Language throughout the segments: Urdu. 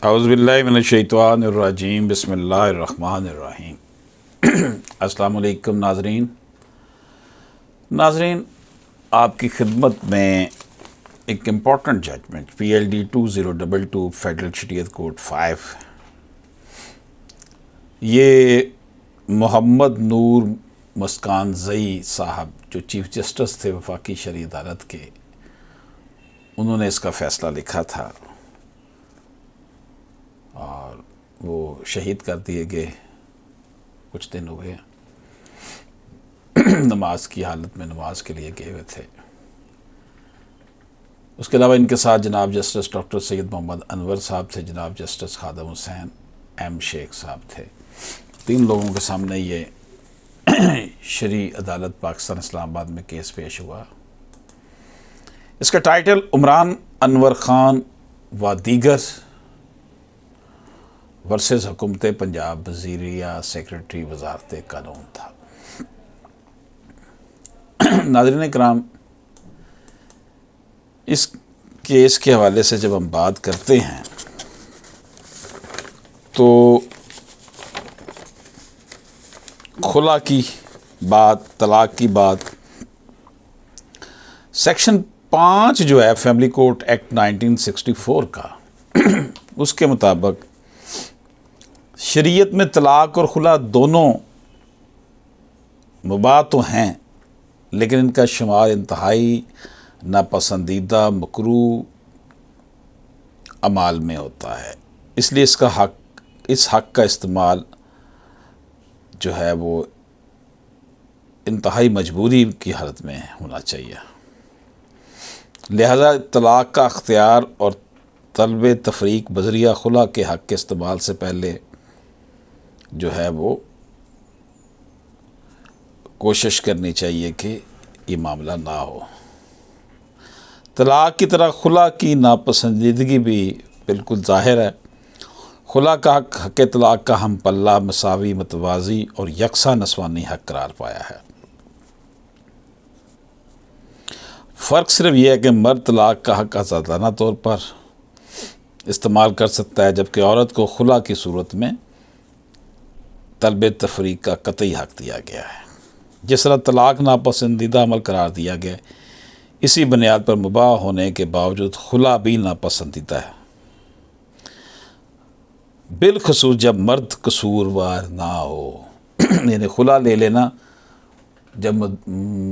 اعوذ باللہ من الشیطان الرجیم، بسم اللہ الرحمن الرحیم۔ السلام علیکم ناظرین، آپ کی خدمت میں ایک امپورٹنٹ ججمنٹ PLD 2022 فیڈرل شریعت کوڈ 5، یہ محمد نور مسکان زئی صاحب جو چیف جسٹس تھے وفاقی شرعی عدالت کے، انہوں نے اس کا فیصلہ لکھا تھا اور وہ شہید کر دیے گئے کچھ دن ہوئے، نماز کی حالت میں نماز کے لیے گئے ہوئے تھے۔ اس کے علاوہ ان کے ساتھ جناب جسٹس ڈاکٹر سید محمد انور صاحب تھے، جناب جسٹس خادم حسین M شیخ صاحب تھے۔ 3 لوگوں کے سامنے یہ شرعی عدالت پاکستان اسلام آباد میں کیس پیش ہوا۔ اس کا ٹائٹل عمران انور خان و دیگر ورسز حکومت پنجاب وزیریہ سیکرٹری وزارت قانون تھا۔ ناظرین کرام، اس کیس کے حوالے سے جب ہم بات کرتے ہیں تو خلا کی بات، طلاق کی بات، سیکشن 5 جو ہے فیملی کورٹ ایکٹ 1964 کا، اس کے مطابق شریعت میں طلاق اور خلا دونوں مباح تو ہیں، لیکن ان کا شمار انتہائی ناپسندیدہ مکروہ اعمال میں ہوتا ہے۔ اس لیے اس حق کا استعمال جو ہے وہ انتہائی مجبوری کی حالت میں ہونا چاہیے۔ لہذا طلاق کا اختیار اور طلب تفریق بذریعہ خلا کے حق کے استعمال سے پہلے جو ہے وہ کوشش کرنی چاہیے کہ یہ معاملہ نہ ہو۔ طلاق کی طرح خلا کی ناپسندیدگی بھی بالکل ظاہر ہے۔ خلا کا حق طلاق کا ہم پلہ، مساوی، متوازی اور یکساں نسوانی حق قرار پایا ہے۔ فرق صرف یہ ہے کہ مرد طلاق کا حق آزادانہ طور پر استعمال کر سکتا ہے، جبکہ عورت کو خلا کی صورت میں طلب تفریق کا قطعی حق دیا گیا ہے۔ جس طرح طلاق ناپسندیدہ عمل قرار دیا گیا ہے، اسی بنیاد پر مباح ہونے کے باوجود خلا بھی ناپسندیدہ ہے، بالخصوص جب مرد قصوروار نہ ہو۔ یعنی خلا لے لینا جب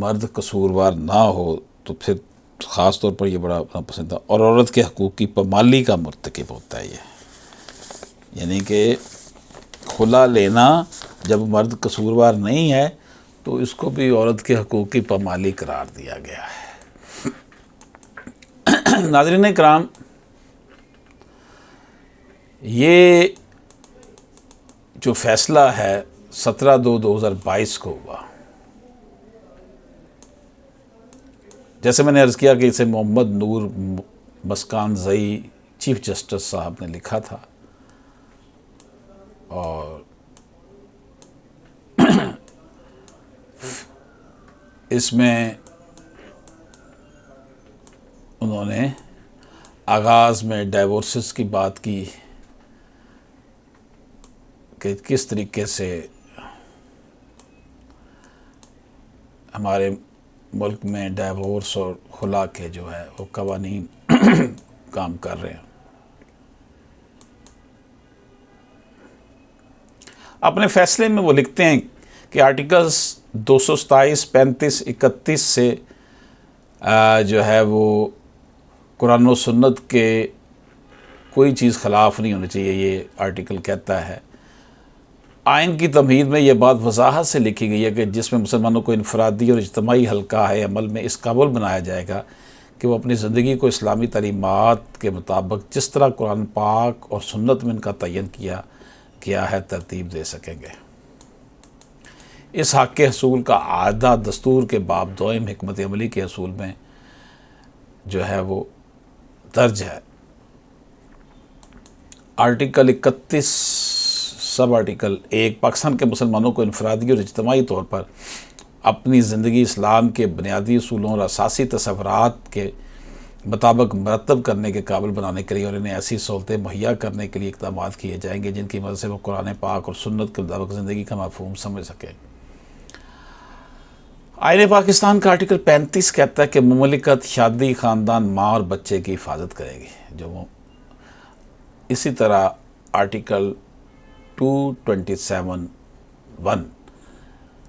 مرد قصوروار نہ ہو تو پھر خاص طور پر یہ بڑا ناپسندیدہ، اور عورت کے حقوق کی پامالی کا مرتکب ہوتا ہے یہ۔ یعنی کہ خلا لینا جب مرد قصوروار نہیں ہے تو اس کو بھی عورت کے حقوق کی پامالی قرار دیا گیا ہے۔ ناظرین کرام، یہ جو فیصلہ ہے 17/2/2022 کو ہوا۔ جیسے میں نے عرض کیا کہ اسے محمد نور مسکان زئی چیف جسٹس صاحب نے لکھا تھا، اور اس میں انہوں نے آغاز میں ڈائیورسز کی بات کی کہ کس طریقے سے ہمارے ملک میں ڈائیورس اور خلا کے جو ہے وہ قوانین کام کر رہے ہیں۔ اپنے فیصلے میں وہ لکھتے ہیں کہ آرٹیکلز 227، 35، 31 سے جو ہے وہ قرآن و سنت کے کوئی چیز خلاف نہیں ہونی چاہیے، یہ آرٹیکل کہتا ہے۔ آئین کی تمہید میں یہ بات وضاحت سے لکھی گئی ہے کہ جس میں مسلمانوں کو انفرادی اور اجتماعی حلقہ عمل میں اس قابل بنایا جائے گا کہ وہ اپنی زندگی کو اسلامی تعلیمات کے مطابق جس طرح قرآن پاک اور سنت میں ان کا تعین کیا ہے ترتیب دے سکیں گے۔ اس حق کے حصول کا اعادہ دستور کے باب 2 حکمت عملی کے حصول میں جو ہے وہ درج ہے۔ آرٹیکل 31 سب آرٹیکل 1 پاکستان کے مسلمانوں کو انفرادی اور اجتماعی طور پر اپنی زندگی اسلام کے بنیادی اصولوں اور اساسی تصورات کے مطابق مرتب کرنے کے قابل بنانے کے لیے اور انہیں ایسی سہولتیں مہیا کرنے کے لیے اقدامات کیے جائیں گے جن کی مدد سے وہ قرآن پاک اور سنت کے مطابق زندگی کا مفہوم سمجھ سکیں۔ آئین پاکستان کا آرٹیکل 35 کہتا ہے کہ مملکت شادی، خاندان، ماں اور بچے کی حفاظت کرے گی۔ اسی طرح آرٹیکل 227(1)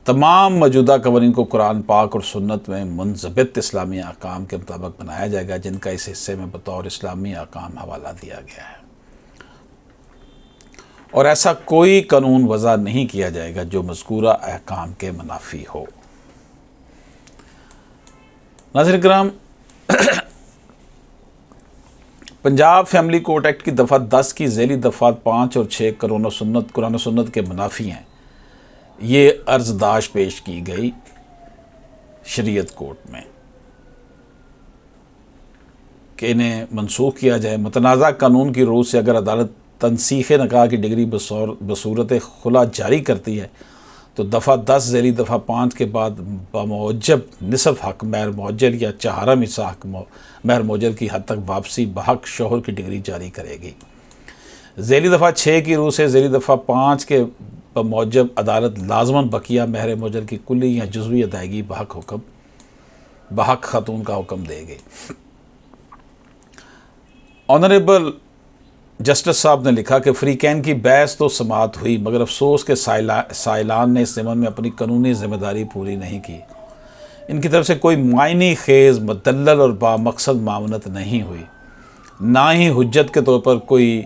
تمام موجودہ قوانین کو قرآن پاک اور سنت میں منضبط اسلامی احکام کے مطابق بنایا جائے گا جن کا اس حصے میں بطور اسلامی احکام حوالہ دیا گیا ہے، اور ایسا کوئی قانون وضع نہیں کیا جائے گا جو مذکورہ احکام کے منافی ہو۔ ناظرین کرام، پنجاب فیملی کورٹ ایکٹ کی دفعہ 10 کی ذیلی دفعات 5 اور 6 قرآن و سنت کے منافی ہیں۔ یہ عرضداشت پیش کی گئی شریعت کورٹ میں کہ انہیں منسوخ کیا جائے۔ متنازع قانون کی روح سے اگر عدالت تنسیخ نکاح کی ڈگری بصورت خلا جاری کرتی ہے تو دفعہ 10 ذیلی دفعہ 5 کے بعد بموجب نصف حق مہر موجل یا چہارم حصہ حق مہر موجل کی حد تک واپسی بحق شوہر کی ڈگری جاری کرے گی۔ ذیلی دفعہ 6 کی روح سے ذیلی دفعہ 5 کے بموجب عدالت لازماً بقیہ مہر موجل کی کلی یا جزوی ادائیگی بحق خاتون کا حکم دے گی۔ آنریبل جسٹس صاحب نے لکھا کہ فریقین کی بحث تو سماعت ہوئی مگر افسوس کے سائلان نے اس ضمن میں اپنی قانونی ذمہ داری پوری نہیں کی۔ ان کی طرف سے کوئی معنی خیز، مدلل اور بامقصد معاونت نہیں ہوئی، نہ ہی حجت کے طور پر کوئی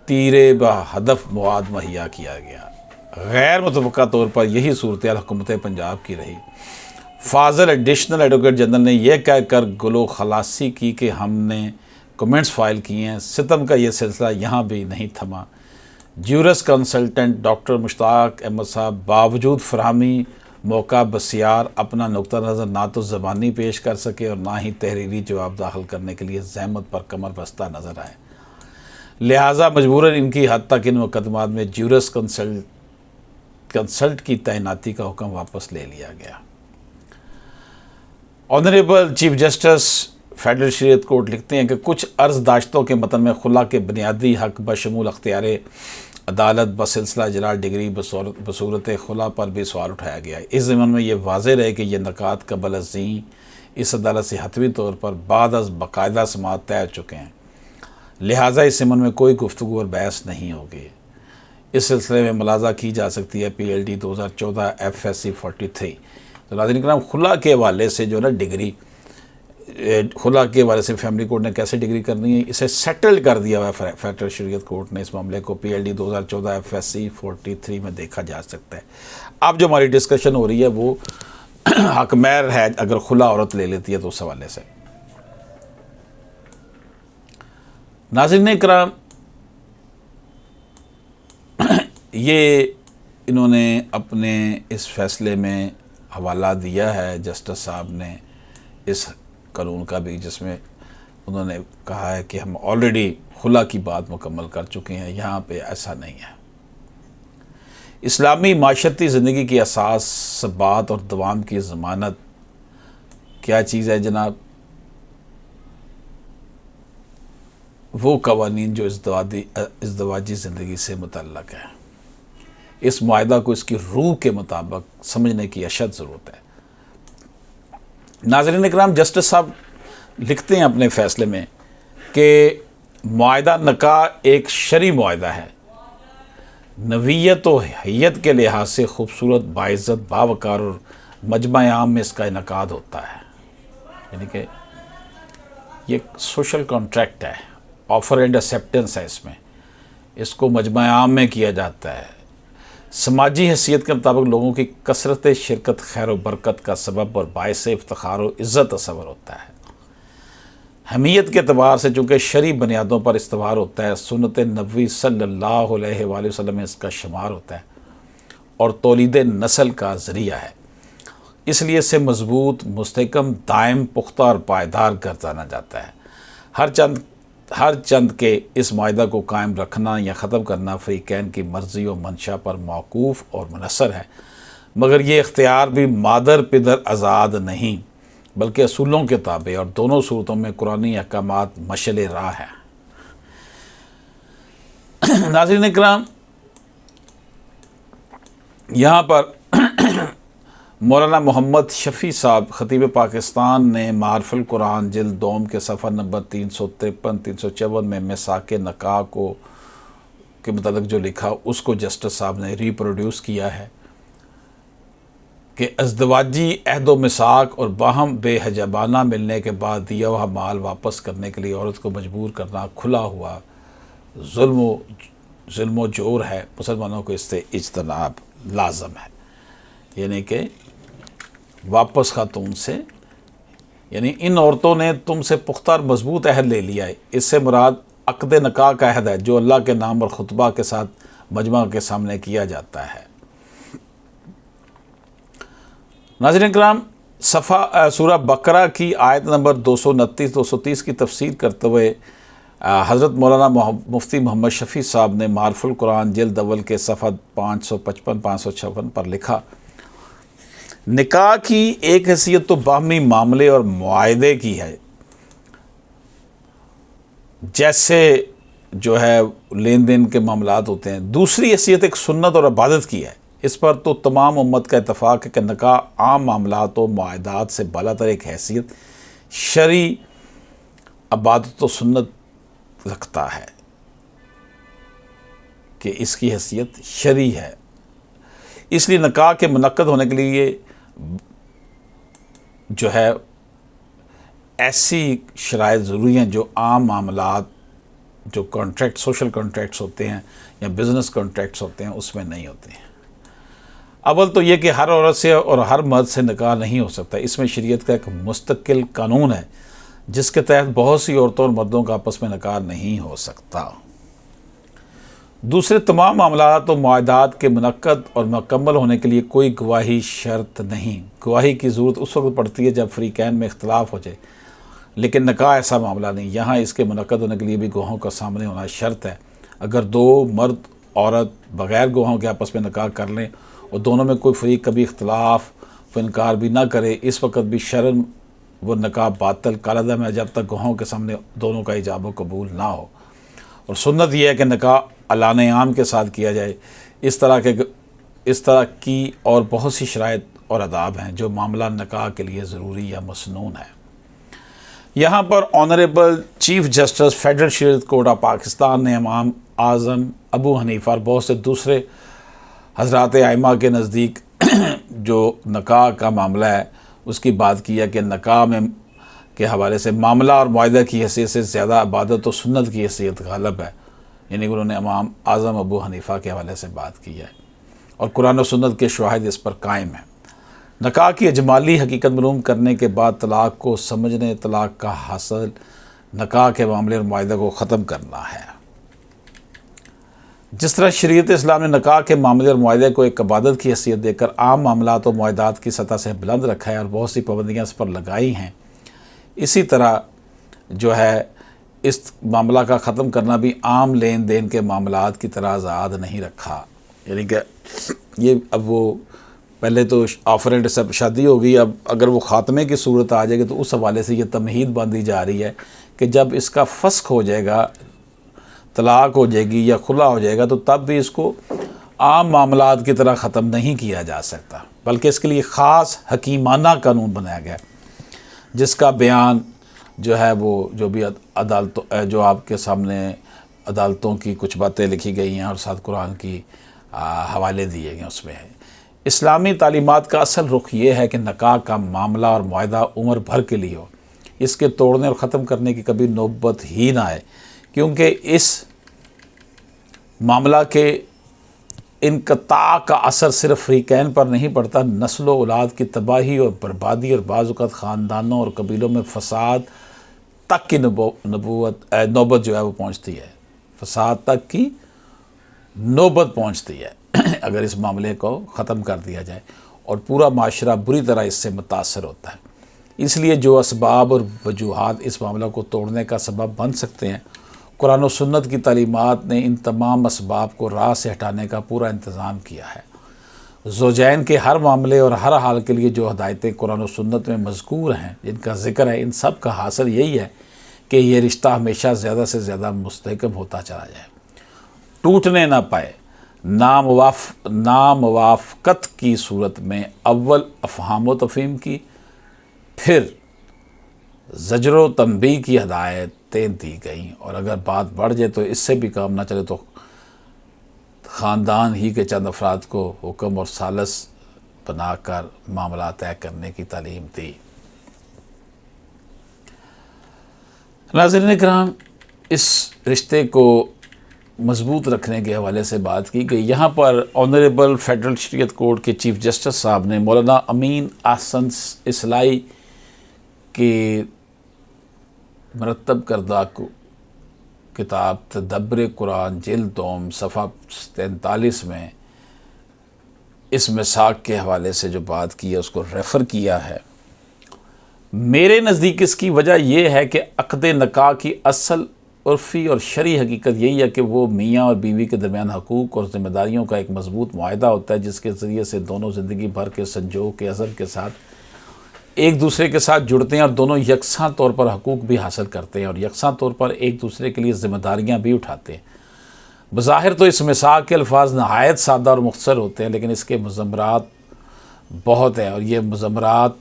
تیرے بہدف مواد مہیا کیا گیا۔ غیر متفقہ طور پر یہی صورتحال حکومت پنجاب کی رہی۔ فاضل ایڈیشنل ایڈوکیٹ جنرل نے یہ کہہ کر گلو خلاصی کی کہ ہم نے کمنٹس فائل کیے ہیں، ستم کا یہ سلسلہ یہاں بھی نہیں تھما۔ جیورس کنسلٹنٹ ڈاکٹر مشتاق احمد صاحب باوجود فراہمی موقع بسیار اپنا نقطہ نظر نہ تو زبانی پیش کر سکے اور نہ ہی تحریری جواب داخل کرنے کے لیے زحمت پر کمر بستہ نظر آئے، لہٰذا مجبوراً ان کی حد تک ان مقدمات میں جیورس کنسلٹ کی تعیناتی کا حکم واپس لے لیا گیا۔ آنریبل چیف جسٹس فیڈرل شریعت کورٹ لکھتے ہیں کہ کچھ عرض داشتوں کے متن میں خلا کے بنیادی حق بشمول اختیار عدالت بسلسلہ اجرا ڈگری بصورت خلا پر بھی سوال اٹھایا گیا ہے۔ اس ضمن میں یہ واضح رہے کہ یہ نکات قبل ازیں اس عدالت سے حتمی طور پر بعد از باقاعدہ سماعت طے ہو چکے ہیں، لہٰذا اس ضمن میں کوئی گفتگو اور بحث نہیں ہوگی۔ اس سلسلے میں ملاحظہ کی جا سکتی ہے PLD 2014 FSC 43۔ تو ناظرین کرام، خلا کے حوالے سے جو نا ڈگری، خلا کے حوالے سے فیملی کورٹ نے کیسے ڈگری کرنی ہے، اسے سیٹل کر دیا ہوا ہے فیڈرل شریعت کورٹ نے۔ اس معاملے کو PLD 2014 FSC 43 میں دیکھا جا سکتا ہے۔ اب جو ہماری ڈسکشن ہو رہی ہے وہ حق مہر ہے اگر خلا عورت لے لیتی ہے تو اس حوالے سے۔ ناظرین کرام، یہ انہوں نے اپنے اس فیصلے میں حوالہ دیا ہے جسٹس صاحب نے اس قانون کا بھی، جس میں انہوں نے کہا ہے کہ ہم آلریڈی خلا کی بات مکمل کر چکے ہیں، یہاں پہ ایسا نہیں ہے۔ اسلامی معاشرتی زندگی کی اساس، ثبات اور دوام کی ضمانت کیا چیز ہے جناب؟ وہ قوانین جو ازدواجی زندگی سے متعلق ہے۔ اس معاہدہ کو اس کی روح کے مطابق سمجھنے کی اشد ضرورت ہے۔ ناظرین اکرام، جسٹس صاحب لکھتے ہیں اپنے فیصلے میں کہ معاہدہ نکاح ایک شرعی معاہدہ ہے، نوعیت و حیت کے لحاظ سے خوبصورت، باعزت، باوقار اور مجمع عام میں اس کا انعقاد ہوتا ہے۔ یعنی کہ یہ ایک سوشل کانٹریکٹ ہے، آفر اینڈ ایکسیپٹنس ہے، اس میں اس کو مجمع عام میں کیا جاتا ہے۔ سماجی حیثیت کے مطابق لوگوں کی کثرت شرکت خیر و برکت کا سبب اور باعث افتخار و عزت تصور ہوتا ہے۔ حمیت کے اعتبار سے چونکہ شرعی بنیادوں پر استوار ہوتا ہے، سنت نبوی صلی اللہ علیہ وآلہ وسلم میں اس کا شمار ہوتا ہے اور تولید نسل کا ذریعہ ہے، اس لیے اسے مضبوط، مستحکم، دائم، پختہ اور پائیدار گردانا جاتا ہے۔ ہر چند کے اس معاہدہ کو قائم رکھنا یا ختم کرنا فریقین کی مرضی و منشا پر موقوف اور منحصر ہے، مگر یہ اختیار بھی مادر پدر آزاد نہیں بلکہ اصولوں کے تابع، اور دونوں صورتوں میں قرآنی احکامات مشعل راہ ہیں۔ ناظرین اکرام، یہاں پر مولانا محمد شفیع صاحب خطیب پاکستان نے معارف القرآن جلد دوم کے صفحہ نمبر 353 354 میں میثاق نکاح کے متعلق جو لکھا اس کو جسٹس صاحب نے ریپروڈیوس کیا ہے کہ ازدواجی عہد و میثاق اور باہم بے حجابانہ ملنے کے بعد دیا ہوا مال واپس کرنے کے لیے عورت کو مجبور کرنا کھلا ہوا ظلم و جور ہے، مسلمانوں کو اس سے اجتناب لازم ہے۔ یعنی کہ واپس خاتون سے، یعنی ان عورتوں نے تم سے پختہ اور مضبوط عہد لے لیا ہے، اس سے مراد عقد نکاح کا عہد ہے جو اللہ کے نام اور خطبہ کے ساتھ مجمع کے سامنے کیا جاتا ہے۔ ناظرین کرام، سورہ بقرہ کی آیت نمبر 229 230 کی تفسیر کرتے ہوئے حضرت مولانا مفتی محمد شفیع صاحب نے معارف القرآن جلد اول کے صفحہ 555 556 پر لکھا، نکاح کی ایک حیثیت تو باہمی معاملے اور معاہدے کی ہے، جیسے جو ہے لین دین کے معاملات ہوتے ہیں، دوسری حیثیت ایک سنت اور عبادت کی ہے۔ اس پر تو تمام امت کا اتفاق ہے کہ نکاح عام معاملات و معاہدات سے بالاتر ایک حیثیت شرعی عبادت و سنت رکھتا ہے، کہ اس کی حیثیت شرعی ہے۔ اس لیے نکاح کے منعقد ہونے کے لیے جو ہے ایسی شرائط ضروری ہیں جو عام معاملات، جو کانٹریکٹ، سوشل کانٹریکٹس ہوتے ہیں یا بزنس کانٹریکٹس ہوتے ہیں، اس میں نہیں ہوتے ہیں۔ اول تو یہ کہ ہر عورت سے اور ہر مرد سے نکاح نہیں ہو سکتا، اس میں شریعت کا ایک مستقل قانون ہے جس کے تحت بہت سی عورتوں اور مردوں کا آپس میں نکاح نہیں ہو سکتا۔ دوسرے، تمام معاملات و معاہدات کے منعقد اور مکمل ہونے کے لیے کوئی گواہی شرط نہیں۔ گواہی کی ضرورت اس وقت پڑتی ہے جب فریقین میں اختلاف ہو جائے، لیکن نکاح ایسا معاملہ نہیں، یہاں اس کے منعقد ہونے کے لیے بھی گواہوں کا سامنے ہونا شرط ہے۔ اگر دو مرد عورت بغیر گواہوں کے آپس میں نکاح کر لیں اور دونوں میں کوئی فریق کبھی اختلاف و انکار بھی نہ کرے، اس وقت بھی شرعاً وہ نکاح باطل کالعدم ہے جب تک گواہوں کے سامنے دونوں کا ایجاب و قبول نہ ہو۔ اور سنت یہ ہے کہ نکاح اعلان عام کے ساتھ کیا جائے۔ اس طرح کی اور بہت سی شرائط اور آداب ہیں جو معاملہ نکاح کے لیے ضروری یا مسنون ہے۔ یہاں پر آنریبل چیف جسٹس فیڈرل شریعت کورٹ آف پاکستان نے امام اعظم ابو حنیفہ اور بہت سے دوسرے حضرات ائمہ کے نزدیک جو نکاح کا معاملہ ہے اس کی بات کی ہے کہ نکاح میں کے حوالے سے معاملہ اور معاہدہ کی حیثیت سے زیادہ عبادت و سنت کی حیثیت غالب ہے، یعنی انہوں نے امام اعظم ابو حنیفہ کے حوالے سے بات کی ہے اور قرآن و سنت کے شواہد اس پر قائم ہیں۔ نکاح کی اجمالی حقیقت معلوم کرنے کے بعد طلاق کو سمجھنے، طلاق کا حاصل نکاح کے معاملے اور معاہدہ کو ختم کرنا ہے۔ جس طرح شریعت اسلام نے نکاح کے معاملے اور معاہدے کو ایک عبادت کی حیثیت دے کر عام معاملات و معاہدات کی سطح سے بلند رکھا ہے اور بہت سی پابندیاں اس پر لگائی ہیں، اسی طرح جو ہے اس معاملہ کا ختم کرنا بھی عام لین دین کے معاملات کی طرح آزاد نہیں رکھا۔ یعنی کہ یہ اب وہ پہلے تو آفر اینڈ سب شادی ہوگی، اب اگر وہ خاتمے کی صورت آ جائے گی تو اس حوالے سے یہ تمہید باندھی جا رہی ہے کہ جب اس کا فسخ ہو جائے گا، طلاق ہو جائے گی یا خلا ہو جائے گا، تو تب بھی اس کو عام معاملات کی طرح ختم نہیں کیا جا سکتا، بلکہ اس کے لیے خاص حکیمانہ قانون بنایا گیا جس کا بیان جو ہے وہ جو بھی عدالتوں جو آپ کے سامنے عدالتوں کی کچھ باتیں لکھی گئی ہیں اور ساتھ قرآن کی حوالے دیے گئے اس میں ہے۔ اسلامی تعلیمات کا اصل رخ یہ ہے کہ نکاح کا معاملہ اور معاہدہ عمر بھر کے لیے ہو، اس کے توڑنے اور ختم کرنے کی کبھی نوبت ہی نہ آئے، کیونکہ اس معاملہ کے انقطاع کا اثر صرف فریقین پر نہیں پڑتا، نسل و اولاد کی تباہی اور بربادی اور بعض اوقات خاندانوں اور قبیلوں میں فساد تک کی نوبت جو ہے وہ پہنچتی ہے، فساد تک کی نوبت پہنچتی ہے اگر اس معاملے کو ختم کر دیا جائے، اور پورا معاشرہ بری طرح اس سے متاثر ہوتا ہے۔ اس لیے جو اسباب اور وجوہات اس معاملہ کو توڑنے کا سبب بن سکتے ہیں، قرآن و سنت کی تعلیمات نے ان تمام اسباب کو راہ سے ہٹانے کا پورا انتظام کیا ہے۔ زوجین کے ہر معاملے اور ہر حال کے لیے جو ہدایتیں قرآن و سنت میں مذکور ہیں، جن کا ذکر ہے، ان سب کا حاصل یہی ہے کہ یہ رشتہ ہمیشہ زیادہ سے زیادہ مستحکم ہوتا چلا جائے، ٹوٹنے نہ پائے۔ ناموافقت کی صورت میں اول افہام و تفہیم کی، پھر زجر و تنبیہ کی ہدایتیں دی گئیں، اور اگر بات بڑھ جائے تو اس سے بھی کام نہ چلے تو خاندان ہی کے چند افراد کو حکم اور ثالث بنا کر معاملات طے کرنے کی تعلیم دی۔ ناظرین کرام، اس رشتے کو مضبوط رکھنے کے حوالے سے بات کی گئی۔ یہاں پر آنریبل فیڈرل شریعت کورٹ کے چیف جسٹس صاحب نے مولانا امین احسن اصلاحی کی مرتب کردہ کتاب تدبر قرآن جلد دوم صفحہ 43 میں اس میثاق کے حوالے سے جو بات کی ہے اس کو ریفر کیا ہے۔ میرے نزدیک اس کی وجہ یہ ہے کہ عقد نکاح کی اصل عرفی اور شرعی حقیقت یہی ہے کہ وہ میاں اور بیوی کے درمیان حقوق اور ذمہ داریوں کا ایک مضبوط معاہدہ ہوتا ہے، جس کے ذریعے سے دونوں زندگی بھر کے سنجوگ کے اثر کے ساتھ ایک دوسرے کے ساتھ جڑتے ہیں اور دونوں یکساں طور پر حقوق بھی حاصل کرتے ہیں اور یکساں طور پر ایک دوسرے کے لیے ذمہ داریاں بھی اٹھاتے ہیں۔ بظاہر تو اس میثاق کے الفاظ نہایت سادہ اور مختصر ہوتے ہیں، لیکن اس کے مضمرات بہت ہیں، اور یہ مضمرات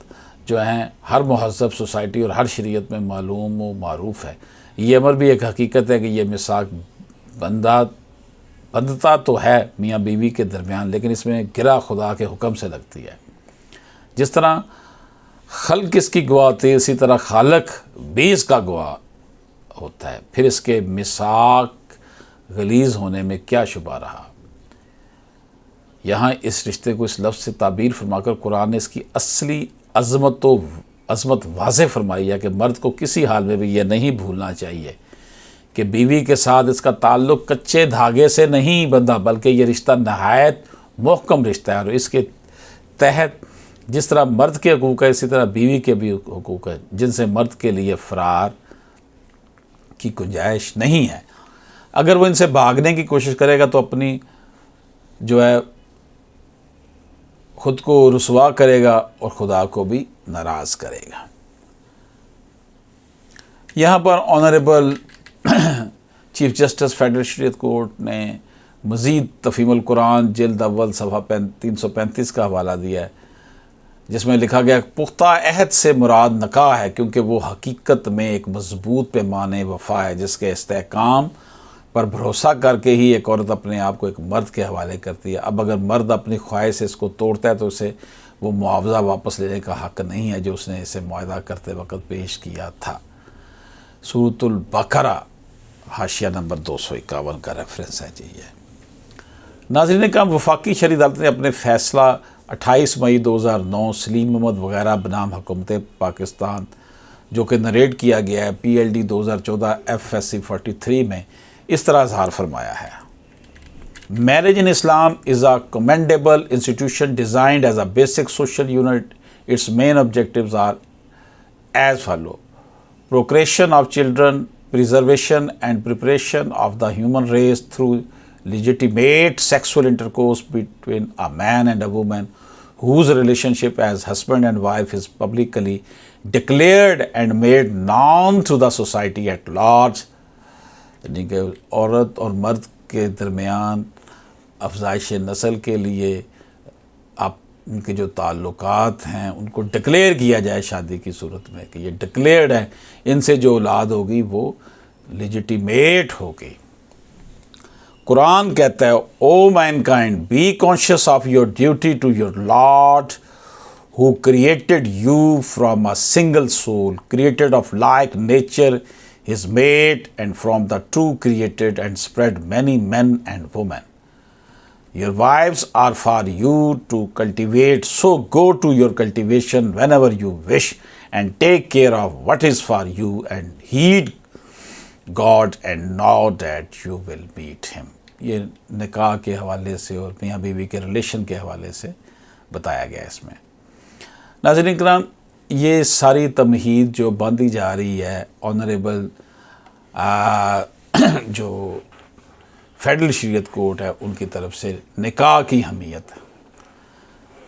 جو ہیں ہر مہذب سوسائٹی اور ہر شریعت میں معلوم و معروف ہے۔ یہ امر بھی ایک حقیقت ہے کہ یہ میثاق بندتا تو ہے میاں بیوی کے درمیان، لیکن اس میں گرہ خدا کے حکم سے لگتی ہے۔ جس طرح خلق اس کی گواہ ہوتی ہے، اسی طرح خالق بھی اس کا گواہ ہوتا ہے۔ پھر اس کے میثاق غلیظ ہونے میں کیا شبہ رہا۔ یہاں اس رشتے کو اس لفظ سے تعبیر فرما کر قرآن نے اس کی اصلی عظمت واضح فرمائی ہے کہ مرد کو کسی حال میں بھی یہ نہیں بھولنا چاہیے کہ بیوی کے ساتھ اس کا تعلق کچے دھاگے سے نہیں بندھا، بلکہ یہ رشتہ نہایت محکم رشتہ ہے، اور اس کے تحت جس طرح مرد کے حقوق ہے اسی طرح بیوی کے بھی حقوق ہے، جن سے مرد کے لیے فرار کی گنجائش نہیں ہے۔ اگر وہ ان سے بھاگنے کی کوشش کرے گا تو اپنی جو ہے خود کو رسوا کرے گا اور خدا کو بھی ناراض کرے گا۔ یہاں پر آنریبل چیف جسٹس فیڈرل شریعت کورٹ نے مزید تفہیم القرآن جلد اول صفحہ 335 کا حوالہ دیا ہے، جس میں لکھا گیا پختہ عہد سے مراد نکاح ہے، کیونکہ وہ حقیقت میں ایک مضبوط پیمانہ وفا ہے جس کے استحکام پر بھروسہ کر کے ہی ایک عورت اپنے آپ کو ایک مرد کے حوالے کرتی ہے۔ اب اگر مرد اپنی خواہش سے اس کو توڑتا ہے تو اسے وہ معاوضہ واپس لینے کا حق نہیں ہے جو اس نے اسے معاہدہ کرتے وقت پیش کیا تھا۔ سورۃ البقرہ حاشیہ نمبر 251 کا ریفرنس ہے جی یہ۔ ناظرین کرام، وفاقی شرعی عدالت نے اپنے فیصلہ 28 مئی 2009 سلیم محمد وغیرہ بنام حکومت پاکستان جو کہ نریٹ کیا گیا ہے PLD 2014 FSC 43 میں اس طرح اظہار فرمایا ہے: Marriage in Islam is a commendable institution designed as a basic social unit. Its main objectives are as follow: procreation of children, preservation and preparation of the human race through legitimate sexual intercourse between a man and a woman whose relationship as husband and wife is publicly declared and made known to the society at large. یعنی کہ عورت اور مرد کے درمیان افزائش نسل کے لیے آپ ان کے جو تعلقات ہیں ان کو ڈکلیئر کیا جائے شادی کی صورت میں کہ یہ ڈکلیئرڈ ہیں، ان سے جو اولاد ہوگی وہ لیجیٹیمیٹ ہوگی۔ قرآن کہتا ہے O mankind be conscious of your duty to your lord who created you from a single soul, created of like nature, his mate, and from the two created and spread many men and women. Your wives are for you to cultivate, so go to your cultivation whenever you wish and take care of what is for you and heed God and know that you will meet him. یہ نکاح کے حوالے سے اور میاں بیوی کے ریلیشن کے حوالے سے بتایا گیا اس میں۔ ناظرین کرام، یہ ساری تمہید جو باندھی جا رہی ہے آنریبل جو فیڈرل شریعت کورٹ ہے ان کی طرف سے نکاح کی اہمیت،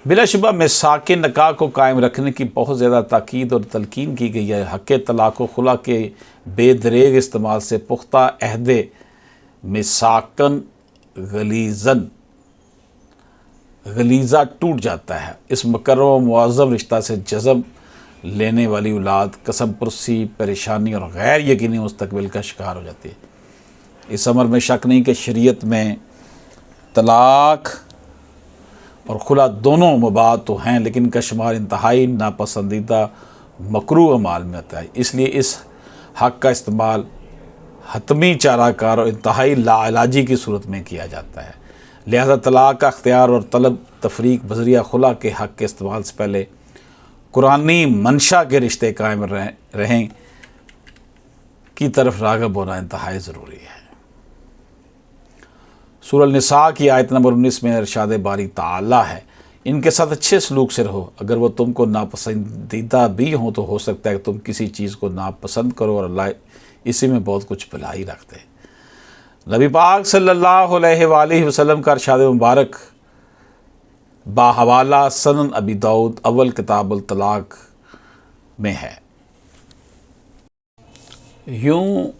بلا شبہ میثاق نکاح کو قائم رکھنے کی بہت زیادہ تاکید اور تلقین کی گئی ہے۔ حق طلاق و خلا کے بے دریغ استعمال سے پختہ عہد میثاقاً غلیظہ ٹوٹ جاتا ہے۔ اس مکرم و معظم رشتہ سے جذب لینے والی اولاد قسم پرسی، پریشانی اور غیر یقینی مستقبل کا شکار ہو جاتی ہے۔ اس امر میں شک نہیں کہ شریعت میں طلاق اور خلا دونوں مباح تو ہیں، لیکن ان کا شمار انتہائی ناپسندیدہ مکروہ اعمال میں آتا ہے۔ اس لیے اس حق کا استعمال حتمی چارہ کار اور انتہائی لا علاجی کی صورت میں کیا جاتا ہے۔ لہذا طلاق کا اختیار اور طلب تفریق بذریعہ خلا کے حق کے استعمال سے پہلے قرآنی منشا کے رشتے قائم رہیں کی طرف راغب ہونا انتہائی ضروری ہے۔ سورہ النساء کی آیت نمبر 19 میں ارشاد باری تعالیٰ ہے، ان کے ساتھ اچھے سلوک سے رہو، اگر وہ تم کو ناپسندیدہ بھی ہوں تو ہو سکتا ہے کہ تم کسی چیز کو ناپسند کرو اور اللہ اسی میں بہت کچھ بھلائی رکھتے ہیں۔ نبی پاک صلی اللہ علیہ وآلہ وسلم کا ارشاد مبارک باحوالہ سنن ابی داؤد اول کتاب الطلاق میں ہے۔ یوں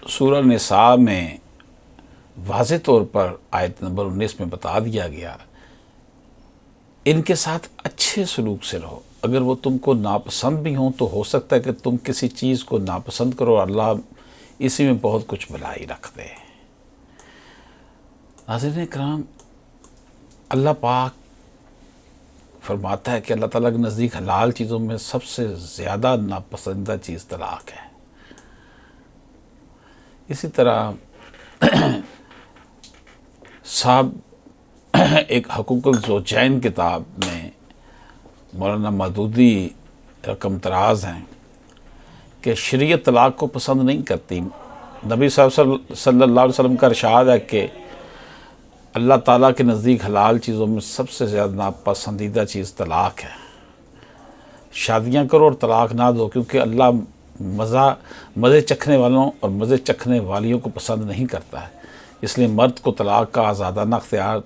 سورہ نساء میں واضح طور پر آیت نمبر 19 میں بتا دیا گیا، ان کے ساتھ اچھے سلوک سے رہو، اگر وہ تم کو ناپسند بھی ہوں تو ہو سکتا ہے کہ تم کسی چیز کو ناپسند کرو، اللہ اسی میں بہت کچھ بھلائی رکھ دے۔ ناظرین کرام، اللہ پاک فرماتا ہے کہ اللہ تعالیٰ کے نزدیک حلال چیزوں میں سب سے زیادہ ناپسندیدہ چیز طلاق ہے۔ اسی طرح صاحب ایک حقوق الزوجین کتاب میں مولانا مودودی رقم تراز ہیں کہ شریعت طلاق کو پسند نہیں کرتی۔ نبی صلی اللہ علیہ وسلم کا ارشاد ہے کہ اللہ تعالیٰ کے نزدیک حلال چیزوں میں سب سے زیادہ ناپسندیدہ چیز طلاق ہے۔ شادیاں کرو اور طلاق نہ دو، کیونکہ اللہ مزے چکھنے والوں اور مزے چکھنے والیوں کو پسند نہیں کرتا ہے۔ اس لیے مرد کو طلاق کا آزادانہ اختیار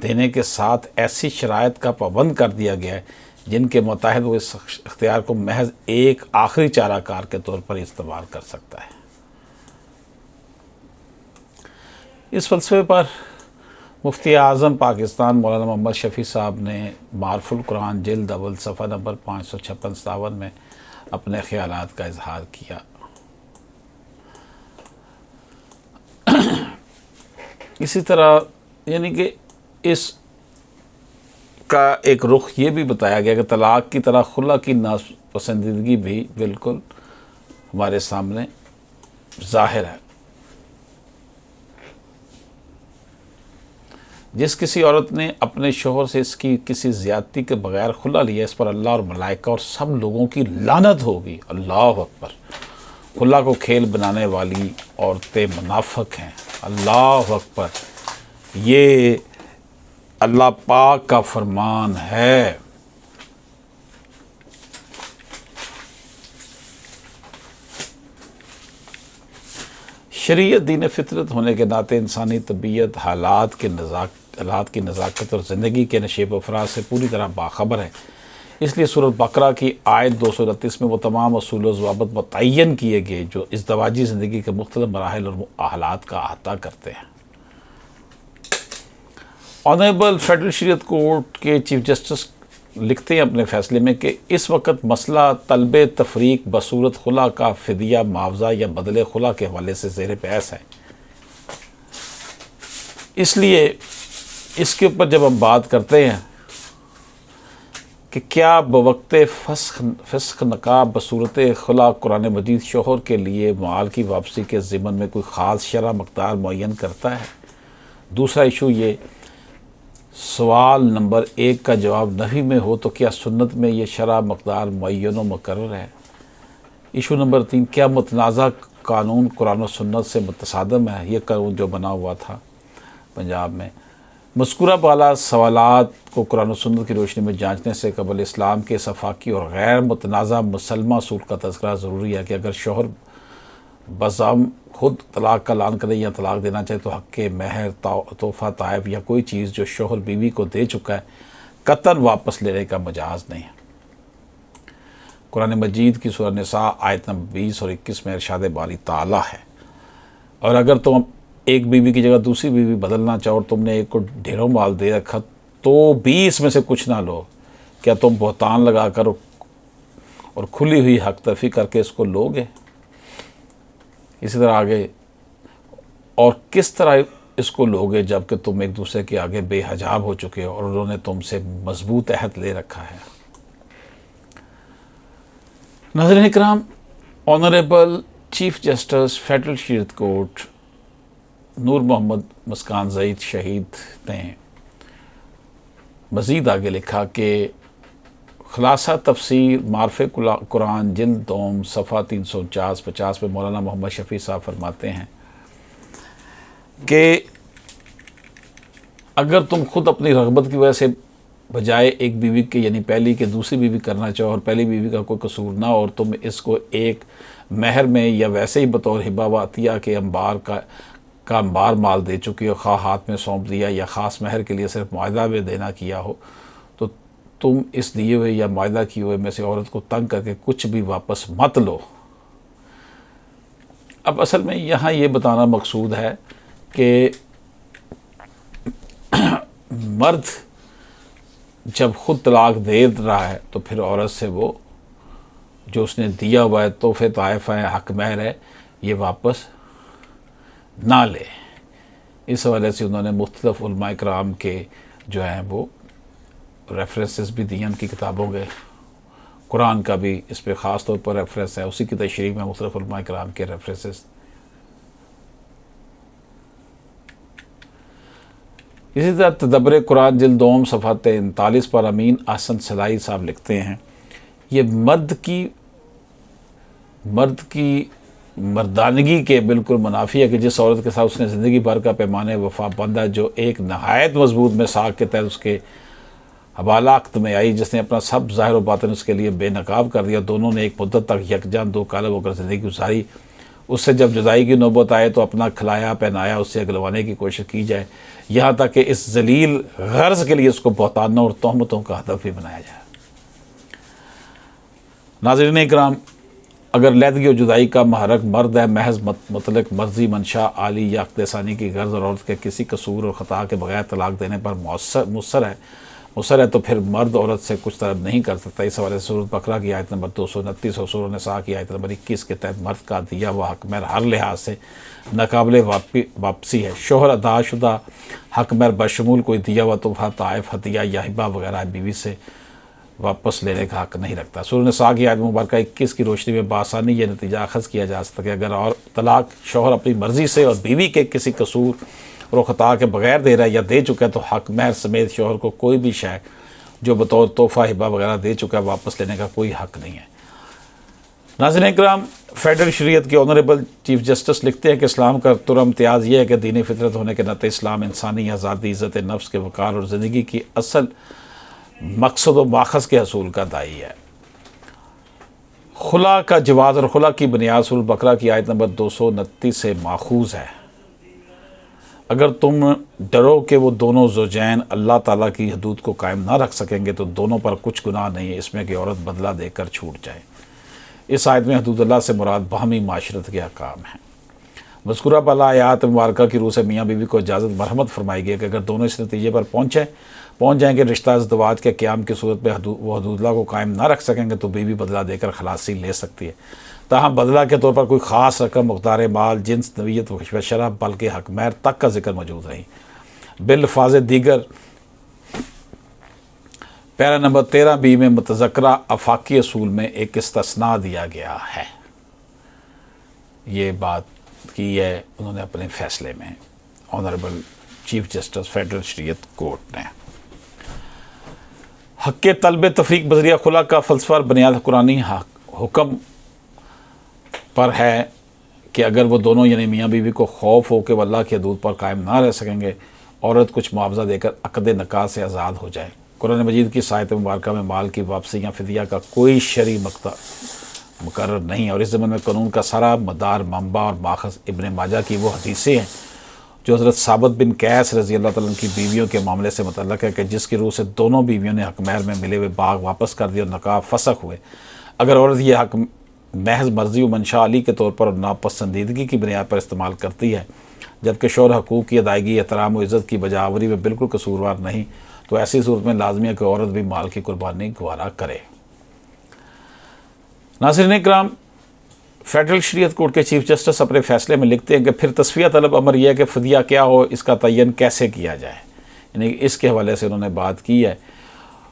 دینے کے ساتھ ایسی شرائط کا پابند کر دیا گیا ہے جن کے متحد وہ اس اختیار کو محض ایک آخری چارہ کار کے طور پر استعمال کر سکتا ہے۔ اس فلسفے پر مفتی اعظم پاکستان مولانا محمد شفیع صاحب نے معارف القرآن جلد اول صفحہ نمبر 556-57 میں اپنے خیالات کا اظہار کیا۔ اسی طرح یعنی کہ اس کا ایک رخ یہ بھی بتایا گیا کہ طلاق کی طرح خلا کی ناپسندیدگی بھی بالکل ہمارے سامنے ظاہر ہے۔ جس کسی عورت نے اپنے شوہر سے اس کی کسی زیادتی کے بغیر خلا لیا، اس پر اللہ اور ملائکہ اور سب لوگوں کی لعنت ہوگی۔ اللہ اکبر! خلا کو کھیل بنانے والی عورتیں منافق ہیں۔ اللہ اکبر! یہ اللہ پاک کا فرمان ہے۔ شریعت دین فطرت ہونے کے ناطے انسانی طبیعت حالات کی نزاکت اور زندگی کے نشیب و فراز سے پوری طرح باخبر ہے۔ اس لیے سورۃ بقرہ کی آیت 229 میں وہ تمام اصول و ضوابط متعین کیے گئے جو ازدواجی زندگی کے مختلف مراحل اور حالات کا احاطہ کرتے ہیں۔ آنریبل فیڈرل شریعت کورٹ کے چیف جسٹس لکھتے ہیں اپنے فیصلے میں کہ اس وقت مسئلہ طلب تفریق بصورت خلا کا فدیہ، معاوضہ یا بدلے خلا کے حوالے سے زیر بحث ہے۔ اس لیے اس کے اوپر جب ہم بات کرتے ہیں کہ کیا بوقت فسخ نکاح بصورت خلا قرآن مجید شوہر کے لیے مال کی واپسی کے ضمن میں کوئی خاص شرح مقدار معین کرتا ہے؟ دوسرا ایشو یہ سوال نمبر 1 کا جواب نفی میں ہو تو کیا سنت میں یہ شرح مقدار معین و مقرر ہے؟ ایشو نمبر 3 کیا متنازع قانون قرآن و سنت سے متصادم ہے؟ یہ قانون جو بنا ہوا تھا پنجاب میں۔ مذکورہ بالا سوالات کو قرآن و سنت کی روشنی میں جانچنے سے قبل اسلام کے صفاقی اور غیر متنازع مسلمہ اصول کا تذکرہ ضروری ہے کہ اگر شوہر بزعم خود طلاق کا اعلان کرے یا طلاق دینا چاہے تو حق مہر، تحفہ، تائب یا کوئی چیز جو شوہر بیوی کو دے چکا ہے قطعاً واپس لینے کا مجاز نہیں ہے۔ قرآن مجید کی سورہ نساء آیت نمبر 20 اور 21 میں ارشاد باری تعالیٰ ہے، اور اگر تم ایک بیوی کی جگہ دوسری بیوی بدلنا چاہو اور تم نے ایک کو ڈھیروں مال دے رکھا تو بھی اس میں سے کچھ نہ لو، کیا تم بہتان لگا کر اور کھلی ہوئی حق تلفی کر کے اس کو لو گے؟ اسی طرح آگے، اور کس طرح اس کو لو گے جب کہ تم ایک دوسرے کے آگے بے حجاب ہو چکے ہو اور انہوں نے تم سے مضبوط عہد لے رکھا ہے۔ ناظرین اکرام، آنریبل چیف جسٹس فیڈرل شریعت کورٹ نور محمد مسکان زئی شہید نے مزید آگے لکھا کہ خلاصہ تفسیر معرف قرآن جلد دوم صفحہ 349-50 میں مولانا محمد شفیع صاحب فرماتے ہیں کہ اگر تم خود اپنی رغبت کی وجہ سے بجائے ایک بیوی کے یعنی پہلی کے دوسری بیوی کرنا چاہو اور پہلی بیوی کا کوئی قصور نہ ہو اور تم اس کو ایک مہر میں یا ویسے ہی بطور ہبہ و عطیہ کے انبار مال دے چکی ہو، خواہ ہاتھ میں سونپ دیا یا خاص مہر کے لیے صرف معاہدہ میں دینا کیا ہو، تو تم اس دیے ہوئے یا معاہدہ کیے ہوئے میں سے عورت کو تنگ کر کے کچھ بھی واپس مت لو۔ اب اصل میں یہاں یہ بتانا مقصود ہے کہ مرد جب خود طلاق دے رہا ہے تو پھر عورت سے وہ جو اس نے دیا ہوا ہے تحفے طائف ہے، حق مہر ہے، یہ واپس نہ لے۔ اس حوالے سے انہوں نے مختلف علماء کرام کے جو ہیں وہ ریفرنسز بھی دی ہیں ان کی کتابوں کے، قرآن کا بھی اس پہ خاص طور پر ریفرنس ہے، اسی کی تشریح میں مختلف علماء کرام کے ریفرنسز۔ اسی طرح تدبر قرآن جلد دوم صفحہ 43 پر امین احسن صلاحی صاحب لکھتے ہیں، یہ مرد کی مردانگی کے بالکل منافی ہے کہ جس عورت کے ساتھ اس نے زندگی بھر کا پیمانے وفا بندھا، جو ایک نہایت مضبوط میثاق کے تحت اس کے حوالہ عقد میں آئی، جس نے اپنا سب ظاہر و باطن اس کے لیے بے نقاب کر دیا، دونوں نے ایک مدت تک یکجان دو کالم ہو کر زندگی گزاری، اس سے جب جدائی کی نوبت آئے تو اپنا کھلایا پہنایا اس سے اگلوانے کی کوشش کی جائے، یہاں تک کہ اس ذلیل غرض کے لیے اس کو بہتانوں اور تہمتوں کا ہدف بھی بنایا جائے۔ ناظرین اکرام، اگر علیحدگی و جدائی کا محرک مرد ہے، محض مطلق مرضی منشا عالی یا عقد ثانی کی غرض اور عورت کے کسی قصور اور خطا کے بغیر طلاق دینے پر مصر ہے تو پھر مرد عورت سے کچھ طلب نہیں کر سکتا۔ اس حوالے سے سورۃ بقرہ کی آیت نمبر 229 اور سورۃ نساء کی آیت نمبر 21 کے تحت مرد کا دیا ہوا حق مہر ہر لحاظ سے ناقابل واپسی ہے۔ شوہر ادا شدہ حق مہر بشمول کوئی دیا ہوا تحفہ طائف ہدیہ یا ہبہ وغیرہ بیوی سے واپس لینے کا حق نہیں رکھتا۔ سورۃ نساء کی آیت مبارکہ 21 کی روشنی میں بآسانی یہ نتیجہ اخذ کیا جا سکتا ہے کہ اگر اور طلاق شوہر اپنی مرضی سے اور بیوی کے کسی قصور اور خطا کے بغیر دے رہا ہے یا دے چکا ہے تو حق مہر سمیت شوہر کو کوئی بھی شے جو بطور تحفہ ہبہ وغیرہ دے چکا ہے واپس لینے کا کوئی حق نہیں ہے۔ ناظرین اکرام، فیڈرل شریعت کے آنریبل چیف جسٹس لکھتے ہیں کہ اسلام کا ترا امتیاز یہ ہے کہ دینی فطرت ہونے کے ناطے اسلام انسانی آزادی، عزت نفس کے وقار اور زندگی کی اصل مقصد و ماخذ کے حصول کا داعی ہے۔ خلا کا جواز اور خلا کی بنیاد سورۃ بقرہ کی آیت نمبر 229 سے ماخوذ ہے۔ اگر تم ڈرو کہ وہ دونوں زوجین اللہ تعالیٰ کی حدود کو قائم نہ رکھ سکیں گے تو دونوں پر کچھ گناہ نہیں ہے اس میں کہ عورت بدلہ دے کر چھوٹ جائے۔ اس آیت میں حدود اللہ سے مراد باہمی معاشرت کے احکام ہیں۔ مذکورہ بالا آیات مبارکہ کی روح سے میاں بیوی کو اجازت مرحمت فرمائی گئی کہ اگر دونوں اس نتیجے پر پہنچ جائیں کہ رشتہ ازدواج کے قیام کی صورت میں وہ حدود اللہ کو قائم نہ رکھ سکیں گے تو بیوی بدلہ دے کر خلاصی لے سکتی ہے، تاہم بدلہ کے طور پر کوئی خاص رقم، مقدار مال، جنس، نوعیت و شرح بلکہ حق مہر تک کا ذکر موجود نہیں۔ بالفاظ دیگر پیرا نمبر 13B میں متذکرہ آفاقی اصول میں ایک استثناء دیا گیا ہے۔ یہ بات کی ہے انہوں نے اپنے فیصلے میں، آنریبل چیف جسٹس فیڈرل شریعت کورٹ نے۔ حق کے طلب تفریق بذریعہ خلا کا فلسفہ اور بنیاد قرآنی حکم پر ہے کہ اگر وہ دونوں یعنی میاں بیوی کو خوف ہو کہ وہ اللہ کی حدود پر قائم نہ رہ سکیں گے، عورت کچھ معاوضہ دے کر عقد نکاح سے آزاد ہو جائے۔ قرآن مجید کی آیت مبارکہ میں مال کی واپسی یا فدیہ کا کوئی شرعی مقرر نہیں ہے، اور اس ضمن میں قانون کا سارا مدار، منبع اور ماخذ ابن ماجہ کی وہ حدیثیں ہیں جو حضرت ثابت بن قیس رضی اللہ تعالیٰ عنہ کی بیویوں کے معاملے سے متعلق ہے کہ جس کی روح سے دونوں بیویوں نے حق مہر میں ملے ہوئے باغ واپس کر دیے اور نکاح فسخ ہوئے۔ اگر عورت یہ حق محض مرضی و منشاء علی کے طور پر اور ناپسندیدگی کی بنیاد پر استعمال کرتی ہے، جبکہ شوہر حقوق کی ادائیگی، احترام و عزت کی بجاوری میں بالکل قصوروار نہیں، تو ایسی صورت میں لازمی ہے کہ عورت بھی مال کی قربانی گوارا کرے۔ ناظرین اکرام، فیڈرل شریعت کورٹ کے چیف جسٹس اپنے فیصلے میں لکھتے ہیں کہ پھر تصفیہ طلب امر یہ ہے کہ فدیہ کیا ہو، اس کا تعین کیسے کیا جائے، یعنی اس کے حوالے سے انہوں نے بات کی ہے،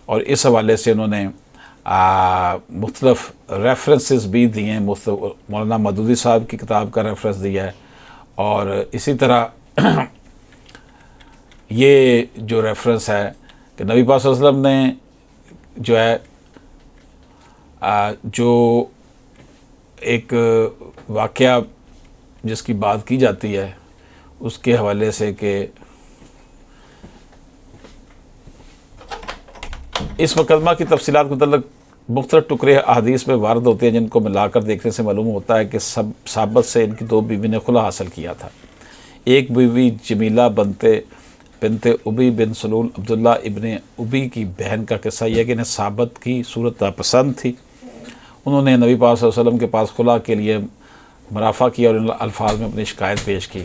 اور اس حوالے سے انہوں نے مختلف ریفرنسز بھی دیے ہیں، مولانا مودودی صاحب کی کتاب کا ریفرنس دیا ہے، اور اسی طرح یہ جو ریفرنس ہے کہ نبی پاک صلی اللہ علیہ وسلم نے جو ہے جو ایک واقعہ جس کی بات کی جاتی ہے اس کے حوالے سے کہ اس مقدمہ کی تفصیلات کے متعلق مختلف ٹکڑے احادیث میں وارد ہوتے ہیں، جن کو ملا کر دیکھنے سے معلوم ہوتا ہے کہ ثابت سے ان کی 2 بیوی نے خلا حاصل کیا تھا۔ ایک بیوی جمیلہ بنت ابی بن سلول عبداللہ ابن ابی کی بہن کا قصہ یہ ہے کہ انہیں ثابت کی صورت ناپسند تھی۔ انہوں نے نبی پاک صلی اللہ علیہ وسلم کے پاس خلا کے لیے مرافعہ کیا اور ان الفاظ میں اپنی شکایت پیش کی،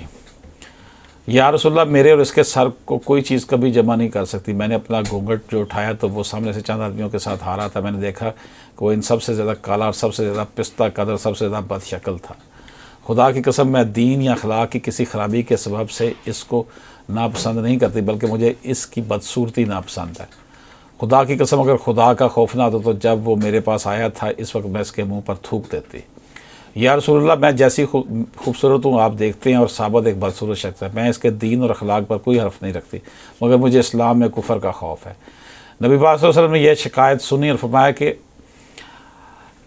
یا رسول اللہ، میرے اور اس کے سر کو کوئی چیز کبھی جمع نہیں کر سکتی۔ میں نے اپنا گھونگھٹ جو اٹھایا تو وہ سامنے سے چند آدمیوں کے ساتھ آ رہا تھا۔ میں نے دیکھا کہ وہ ان سب سے زیادہ کالا اور سب سے زیادہ پستہ قدر، سب سے زیادہ بد شکل تھا۔ خدا کی قسم، میں دین یا اخلاق کی کسی خرابی کے سبب سے اس کو ناپسند نہیں کرتی، بلکہ مجھے اس کی بدصورتی ناپسند ہے۔ خدا کی قسم، اگر خدا کا خوف نہ ہوتا تو جب وہ میرے پاس آیا تھا اس وقت میں اس کے منہ پر تھوک دیتی۔ یا رسول اللہ، میں جیسی خوبصورت ہوں آپ دیکھتے ہیں، اور ثابت ایک بدصورت شخص ہے۔ میں اس کے دین اور اخلاق پر کوئی حرف نہیں رکھتی، مگر مجھے اسلام میں کفر کا خوف ہے۔ نبی پاک صلی اللہ علیہ وسلم نے یہ شکایت سنی اور فرمایا کہ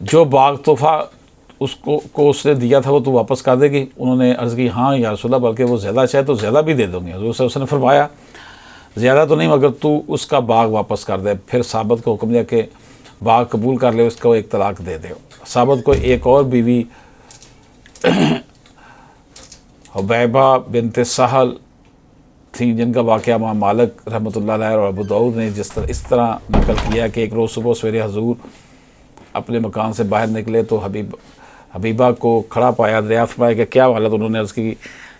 جو باغ تحفہ اس نے دیا تھا وہ تو واپس کر دے گی؟ انہوں نے عرض کی ہاں یا رسول اللہ، بلکہ وہ زیادہ چاہے تو زیادہ بھی دے دوں گی۔ حضور صلی اللہ علیہ وسلم نے فرمایا زیادہ تو نہیں، مگر تو اس کا باغ واپس کر دے۔ پھر ثابت کو حکم دیا کہ باغ قبول کر لے، اس کو ایک طلاق دے دے۔ ثابت کو ایک اور بیوی حبیبہ بنت سہل تھیں، جن کا واقعہ امام مالک رحمۃ اللہ علیہ اور ابو داؤد نے اس طرح نقل کیا کہ ایک روز صبح سویرے حضور اپنے مکان سے باہر نکلے تو حبیبہ کو کھڑا پایا، دریافت فرمایا کہ کیا حالت؟ انہوں نے عرض کی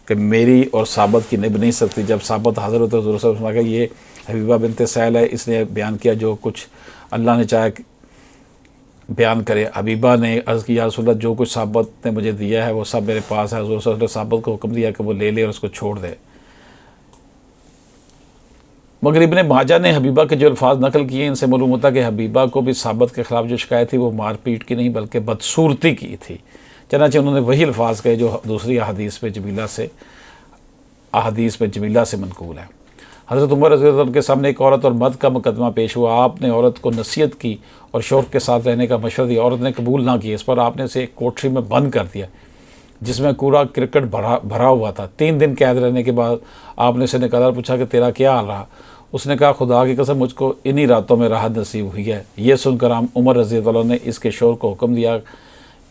کہ میری اور ثابت کی نبھ نہیں سکتی۔ جب ثابت حاضر ہوتے حضور صلی اللہ علیہ وسلم کہ یہ حبیبہ بنت سہل ہے، اس نے بیان کیا جو کچھ اللہ نے چاہے بیان کرے۔ حبیبہ نے عرض کی یا رسول اللہ، جو کچھ ثابت نے مجھے دیا ہے وہ سب میرے پاس ہے۔ حضور صلی اللہ علیہ وسلم نے ثابت کو حکم دیا کہ وہ لے لے اور اس کو چھوڑ دے۔ مگر ابن ماجہ نے حبیبہ کے جو الفاظ نقل کیے ان سے معلوم ہوتا کہ حبیبہ کو بھی ثابت کے خلاف جو شکایت تھی وہ مار پیٹ کی نہیں بلکہ بدصورتی کی تھی، چنانچہ انہوں نے وہی الفاظ کہے جو دوسری احادیث میں جمیلہ سے منقول ہے۔ حضرت عمر رضی اللہ عنہ کے سامنے ایک عورت اور مرد کا مقدمہ پیش ہوا۔ آپ نے عورت کو نصیحت کی اور شوہر کے ساتھ رہنے کا مشورہ دیا۔ عورت نے قبول نہ کیا، اس پر آپ نے اسے ایک کوٹری میں بند کر دیا جس میں کوڑا کرکٹ بھرا ہوا تھا۔ 3 دن قید رہنے کے بعد آپ نے اسے نکالا اور پوچھا کہ تیرا کیا حال رہا؟ اس نے کہا خدا کی قسم مجھ کو انہی راتوں میں راحت نصیب ہوئی ہے۔ یہ سن کر عمر رضی اللہ عنہ نے اس کے شوہر کو حکم دیا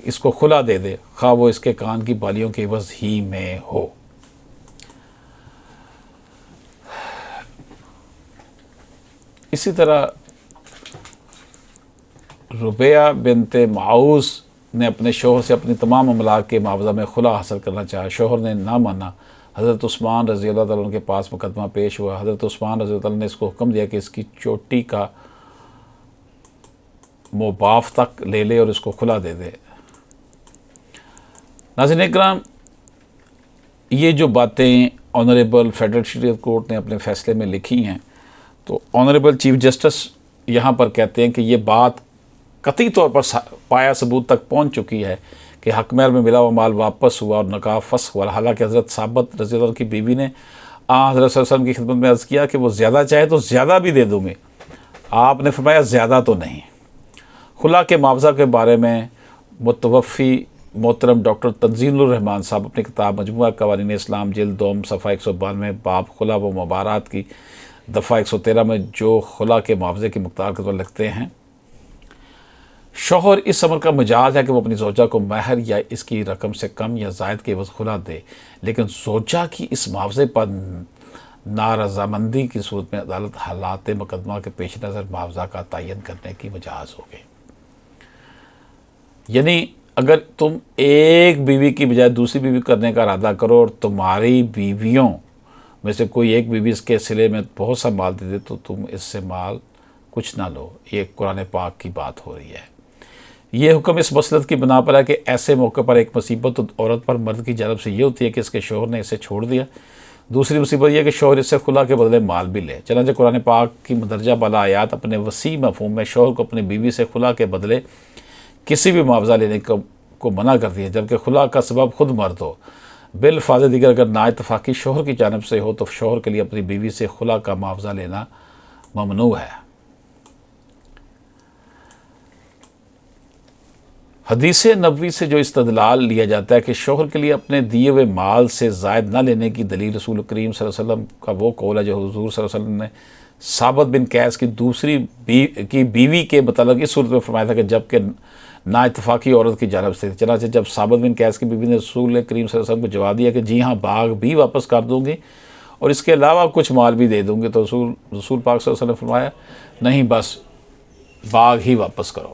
اس کو خلا دے دے، خواہ وہ اس کے کان کی بالیوں کے عوض ہی میں ہو۔ اسی طرح ربیہ بنت معوذ نے اپنے شوہر سے اپنی تمام املاک کے معاوضہ میں خلا حاصل کرنا چاہا، شوہر نے نہ مانا۔ حضرت عثمان رضی اللہ تعالیٰ عنہ کے پاس مقدمہ پیش ہوا۔ حضرت عثمان رضی اللہ عنہ نے اس کو حکم دیا کہ اس کی چوٹی کا موباف تک لے لے اور اس کو خلا دے دے۔ ناظرین اکرام، یہ جو باتیں آنریبل فیڈرل شریعت کورٹ نے اپنے فیصلے میں لکھی ہیں، تو آنریبل چیف جسٹس یہاں پر کہتے ہیں کہ یہ بات قطعی طور پر پایا ثبوت تک پہنچ چکی ہے کہ حق مہر میں ملا ہوا مال واپس ہوا اور نکاح فسخ ہوا۔ حالانکہ حضرت ثابت رضی اللہ عنہ کی بیوی نے حضرت صلی اللہ علیہ وسلم کی خدمت میں عرض کیا کہ وہ زیادہ چاہے تو زیادہ بھی دے دوں گے۔ آپ نے فرمایا زیادہ تو نہیں۔ خلا کے معاوضہ کے بارے میں متوفی محترم ڈاکٹر تنزیل الرحمان صاحب اپنی کتاب مجموعہ قوانین اسلام جلد 2 صفحہ 192 باب خلا و مبارات کی دفعہ 113 میں جو خلا کے معاوضے کی مقدار کے طور لکھتے ہیں شوہر اس امر کا مجاز ہے کہ وہ اپنی زوجہ کو مہر یا اس کی رقم سے کم یا زائد کے عوض خلا دے، لیکن زوجہ کی اس معاوضے پر نارضامندی کی صورت میں عدالت حالات مقدمہ کے پیش نظر معاوضہ کا تعین کرنے کی مجاز ہوگی۔ یعنی اگر تم ایک بیوی کی بجائے دوسری بیوی کرنے کا ارادہ کرو اور تمہاری بیویوں میں سے کوئی ایک بیوی اس کے صلے میں بہت سا مال دے دے تو تم اس سے مال کچھ نہ لو۔ یہ قرآن پاک کی بات ہو رہی ہے۔ یہ حکم اس مصلحت کی بنا پر ہے کہ ایسے موقع پر ایک مصیبت عورت پر مرد کی جانب سے یہ ہوتی ہے کہ اس کے شوہر نے اسے چھوڑ دیا، دوسری مصیبت یہ ہے کہ شوہر اس سے خلا کے بدلے مال بھی لے۔ چنانچہ قرآن پاک کی مندرجہ بالا آیات اپنے وسیع مفہوم میں شوہر کو اپنی بیوی سے خلا کے بدلے کسی بھی معاوضہ لینے کو منع کرتی ہے، جبکہ خلا کا سبب خود مرد ہو۔ بالفاظ دیگر اگر نا اتفاقی شوہر کی جانب سے ہو تو شوہر کے لیے اپنی بیوی سے خلا کا معاوضہ لینا ممنوع ہے۔ حدیث نبوی سے جو استدلال لیا جاتا ہے کہ شوہر کے لیے اپنے دیے ہوئے مال سے زائد نہ لینے کی دلیل رسول کریم صلی اللہ علیہ وسلم کا وہ قول ہے جو حضور صلی اللہ علیہ وسلم نے ثابت بن قیس کی دوسری بیوی کے متعلق اس صورت میں فرمایا تھا کہ جب کہ نا اتفاقی عورت کی جانب سے۔ چنانچہ جب ثابت بن قیس کی بیوی نے رسول کریم صلی اللہ علیہ وسلم کو جواب دیا کہ جی ہاں باغ بھی واپس کر دوں گی اور اس کے علاوہ کچھ مال بھی دے دوں گی، تو رسول پاک صلی اللہ علیہ وسلم نے فرمایا نہیں، بس باغ ہی واپس کرو۔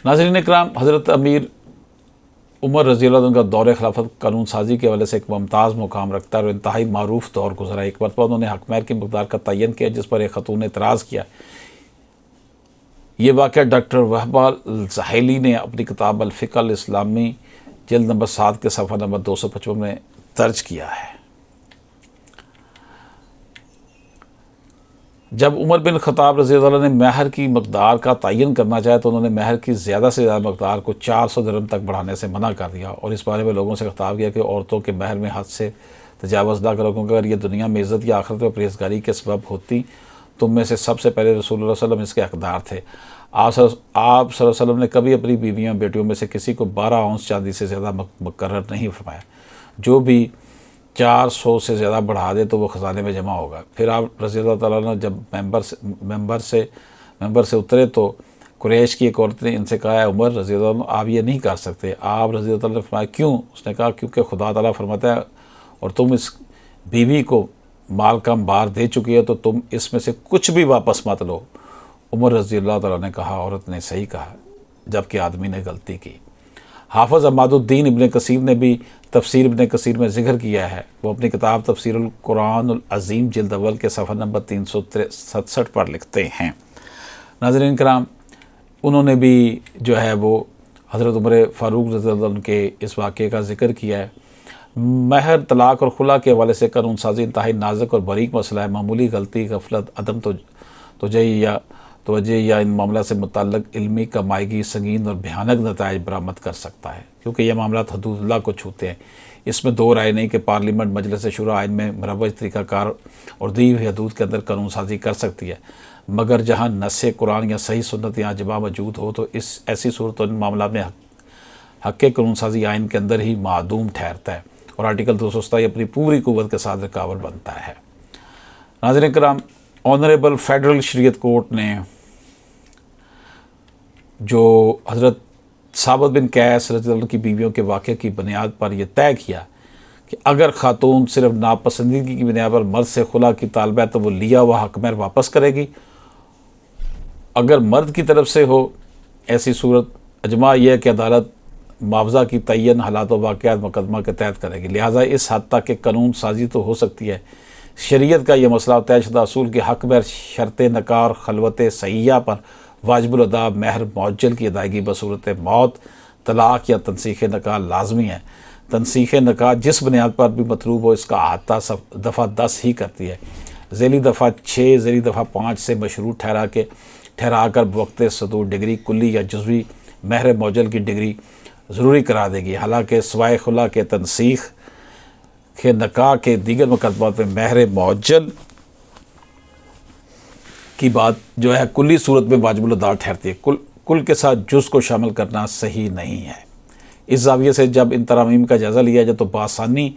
ناظرین اکرام، حضرت امیر عمر رضی اللہ عنہ کا دور خلافت قانون سازی کے حوالے سے ایک ممتاز مقام رکھتا ہے اور انتہائی معروف دور گزرا۔ ایک مرتبہ انہوں نے حق مہر کی مقدار کا تعین کیا جس پر ایک خاتون نے اعتراض کیا۔ یہ واقعہ ڈاکٹر وہبہ الزحیلی نے اپنی کتاب الفقہ الاسلامی جلد نمبر 7 کے صفحہ نمبر 255 میں درج کیا ہے۔ جب عمر بن خطاب رضی اللہ عنہ نے مہر کی مقدار کا تعین کرنا چاہا تو انہوں نے مہر کی زیادہ سے زیادہ مقدار کو 400 درہم تک بڑھانے سے منع کر دیا اور اس بارے میں لوگوں سے خطاب کیا کہ عورتوں کے مہر میں حد سے تجاوز نہ کرو، کیونکہ اگر یہ دنیا میں عزت یا آخرت میں پرہیزگاری کے سبب ہوتی تم میں سے سب سے پہلے رسول اللہ صلی اللہ علیہ وسلم اس کے حقدار تھے۔ آپ صلی اللہ علیہ وسلم نے کبھی اپنی بیویوں بیٹیوں میں سے کسی کو 12 اونس چاندی سے زیادہ مقرر نہیں فرمایا۔ جو بھی 400 سے زیادہ بڑھا دے تو وہ خزانے میں جمع ہوگا۔ پھر آپ رضی اللہ تعالیٰ عنہ جب ممبر سے اترے تو قریش کی ایک عورت نے ان سے کہا ہے عمر رضی اللہ عنہ آپ یہ نہیں کر سکتے۔ آپ رضی اللہ تعالیٰ نے فرمایا کیوں؟ اس نے کہا کیونکہ خدا تعالیٰ فرماتا ہے اور تم اس بیوی کو مال کا انبار دے چکی ہے تو تم اس میں سے کچھ بھی واپس مت لو۔ عمر رضی اللہ تعالیٰ نے کہا عورت نے صحیح کہا، جبکہ آدمی نے غلطی کی۔ حافظ عماد الدین ابن کثیر نے بھی تفسیر ابن کثیر میں ذکر کیا ہے۔ وہ اپنی کتاب تفسیر القرآن العظیم جلد اول کے صفحہ نمبر 367 پر لکھتے ہیں۔ ناظرین کرام، انہوں نے بھی جو ہے وہ حضرت عمر فاروق رضی اللہ عنہ کے اس واقعے کا ذکر کیا ہے۔ مہر، طلاق اور خلا کے حوالے سے قانون سازی انتہائی نازک اور باریک مسئلہ ہے۔ معمولی غلطی، غفلت، عدم توجہ یا ان معاملات سے متعلق علمی کمائیگی سنگین اور بھیانک نتائج برآمد کر سکتا ہے، کیونکہ یہ معاملات حدود اللہ کو چھوتے ہیں۔ اس میں دو رائے نہیں کہ پارلیمنٹ مجلس شورا آئین میں مروج طریقہ کار اور دی ہوئی حدود کے اندر قانون سازی کر سکتی ہے، مگر جہاں نص قرآن یا صحیح سنت یا اجماع موجود ہو تو ایسی صورت ان معاملات میں حق قانون سازی آئین کے اندر ہی معدوم ٹھہرتا ہے اور آرٹیکل 227 اپنی پوری قوت کے ساتھ رکاوٹ بنتا ہے۔ ناظرین کرام، آنریبل فیڈرل شریعت کورٹ نے جو حضرت ثابت بن قیس رضی اللہ عنہ کی بیویوں کے واقعے کی بنیاد پر یہ طے کیا کہ اگر خاتون صرف ناپسندیدگی کی بنیاد پر مرد سے خلا کی طالبہ ہے تو وہ لیا ہوا حق مہر واپس کرے گی۔ اگر مرد کی طرف سے ہو ایسی صورت اجماع یہ ہے کہ عدالت معاوضہ کی تعین حالات و واقعات مقدمہ کے تحت کرے گی، لہٰذا اس حد تک کہ قانون سازی تو ہو سکتی ہے۔ شریعت کا یہ مسئلہ طے شدہ اصول کہ حق مہر شرط نکاح اور خلوت صحیحہ پر واجب الادا مہر معجل کی ادائیگی بصورت موت، طلاق یا تنسیخ نکاح لازمی ہے۔ تنسیخ نکاح جس بنیاد پر بھی مطلوب ہو اس کا احاطہ دفعہ 10 ہی کرتی ہے۔ ذیلی دفعہ 6 ذیلی دفعہ 5 سے مشروط ٹھہرا کر بوقت صدور ڈگری کلی یا جزوی مہر معجل کی ڈگری ضروری قرار دے گی، حالانکہ سوائے خلا کے تنسیخ کے نکاح کے دیگر مقدمات میں مہر معجل کی بات جو ہے کلی صورت میں واجب الادا ٹھہرتی ہے۔ کل کے ساتھ جز کو شامل کرنا صحیح نہیں ہے۔ اس زاویے سے جب ان ترامیم کا جائزہ لیا جائے تو بآسانی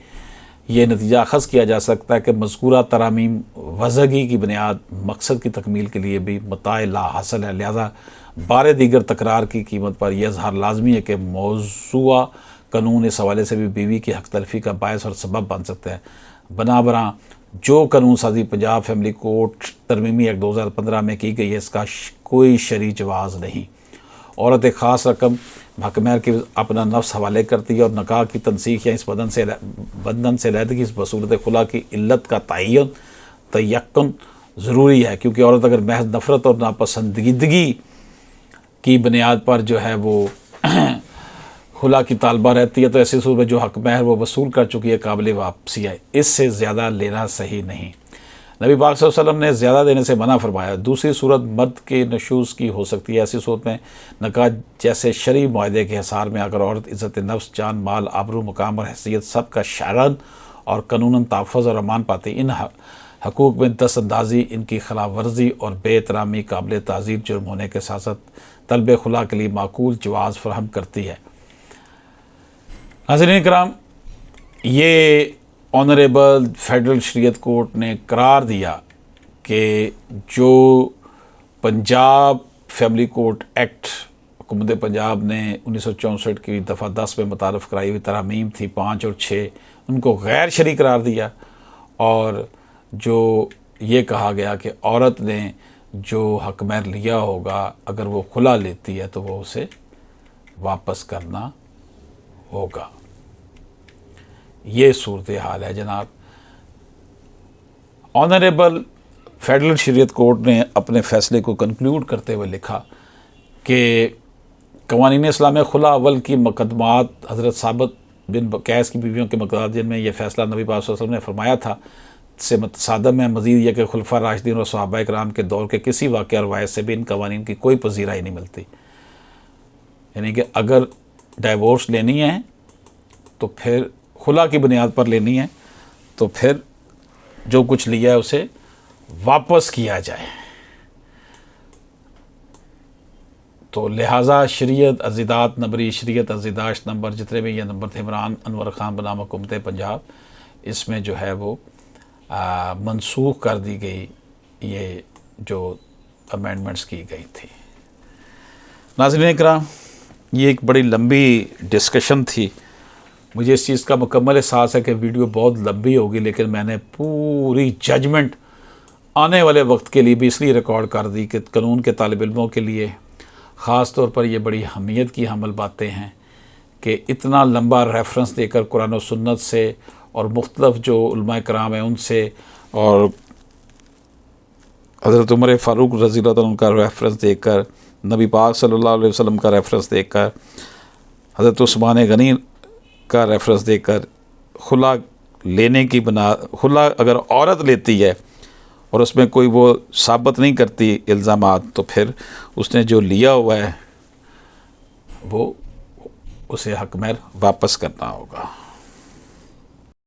یہ نتیجہ اخذ کیا جا سکتا ہے کہ مذکورہ ترامیم وضعی کی بنیاد مقصد کی تکمیل کے لیے بھی متاع لا حاصل ہے، لہذا بار دیگر تکرار کی قیمت پر یہ اظہار لازمی ہے کہ موضوع قانون اس حوالے سے بھی بیوی کی حق تلفی کا باعث اور سبب بن سکتا ہے۔ بنابراں جو قانون سازی پنجاب فیملی کورٹ ترمیمی ایکٹ 2015 میں کی گئی ہے، اس کا کوئی شرعی جواز نہیں۔ عورت ایک خاص رقم حق کے اپنا نفس حوالے کرتی ہے اور نکاح کی تنسیخ یا اس بندھن سے علیحدگی بصورت خلا کی علت کا تیقن ضروری ہے، کیونکہ عورت اگر محض نفرت اور ناپسندیدگی کی بنیاد پر جو ہے وہ خلا کی طالبہ رہتی ہے تو ایسی صورت میں جو حق مہر وہ وصول کر چکی ہے قابل واپسی ہے، اس سے زیادہ لینا صحیح نہیں۔ نبی پاک صلی اللہ علیہ وسلم نے زیادہ دینے سے منع فرمایا۔ دوسری صورت مرد کے نشوز کی ہو سکتی ہے، ایسی صورت میں نکاح جیسے شرعی معاہدے کے حصار میں اگر عورت عزت نفس، جان، مال، آبرو، مقام اور حیثیت سب کا شرعاً اور قانوناً تحفظ اور امان پاتی، ان حقوق میں دست اندازی، ان کی خلاف ورزی اور بے احترامی قابل تعزیر جرم ہونے کے ساتھ ساتھ طلب خلا کے لیے معقول جواز فراہم کرتی ہے۔ ناظرین کرام، یہ آنریبل فیڈرل شریعت کورٹ نے قرار دیا کہ جو پنجاب فیملی کورٹ ایکٹ حکومت پنجاب نے 1964 کی دفعہ 10 میں متعارف کرائی ہوئی ترامیم تھی 5 اور 6، ان کو غیر شرعی قرار دیا، اور جو یہ کہا گیا کہ عورت نے جو حق مہر لیا ہوگا اگر وہ خلا لیتی ہے تو وہ اسے واپس کرنا ہوگا۔ یہ صورتحال ہے جناب۔ آنریبل فیڈرل شریعت کورٹ نے اپنے فیصلے کو کنکلیوڈ کرتے ہوئے لکھا کہ قوانین اسلام خلا اول کی مقدمات حضرت ثابت بن قیس کی بیویوں کے مقدمات جن میں یہ فیصلہ نبی پاک صلی اللہ علیہ وسلم نے فرمایا تھا سے متصادم ہے۔ مزید یہ کہ خلفاء راشدین اور صحابہ کرام کے دور کے کسی واقعہ روایت سے بھی ان قوانین کی کوئی پذیرائی نہیں ملتی، یعنی کہ اگر ڈائیورس لینی ہے تو پھر خلا کی بنیاد پر لینی ہے تو پھر جو کچھ لیا ہے اسے واپس کیا جائے۔ تو لہٰذا شریعت ازیدات نمبری، شریعت ازیداشت نمبر، جتنے بھی یہ نمبر تھے، عمران انور خان بنام حکومت پنجاب، اس میں جو ہے وہ منسوخ کر دی گئی یہ جو امینڈمنٹس کی گئی تھی۔ ناظرین اکرام، یہ ایک بڑی لمبی ڈسکشن تھی، مجھے اس چیز کا مکمل احساس ہے کہ ویڈیو بہت لمبی ہوگی، لیکن میں نے پوری ججمنٹ آنے والے وقت کے لیے بھی اس لیے ریکارڈ کر دی کہ قانون کے طالب علموں کے لیے خاص طور پر یہ بڑی اہمیت کی حامل باتیں ہیں کہ اتنا لمبا ریفرنس دے کر قرآن و سنت سے اور مختلف جو علماء کرام ہیں ان سے اور حضرت عمر فاروق رضی اللہ عنہ کا ریفرنس دے کر، نبی پاک صلی اللہ علیہ وسلم کا ریفرنس دے کر، حضرت عثمان غنی کا ریفرنس دے کر، خلا لینے کی خلا اگر عورت لیتی ہے اور اس میں کوئی وہ ثابت نہیں کرتی الزامات تو پھر اس نے جو لیا ہوا ہے وہ اسے حق مہر واپس کرنا ہوگا۔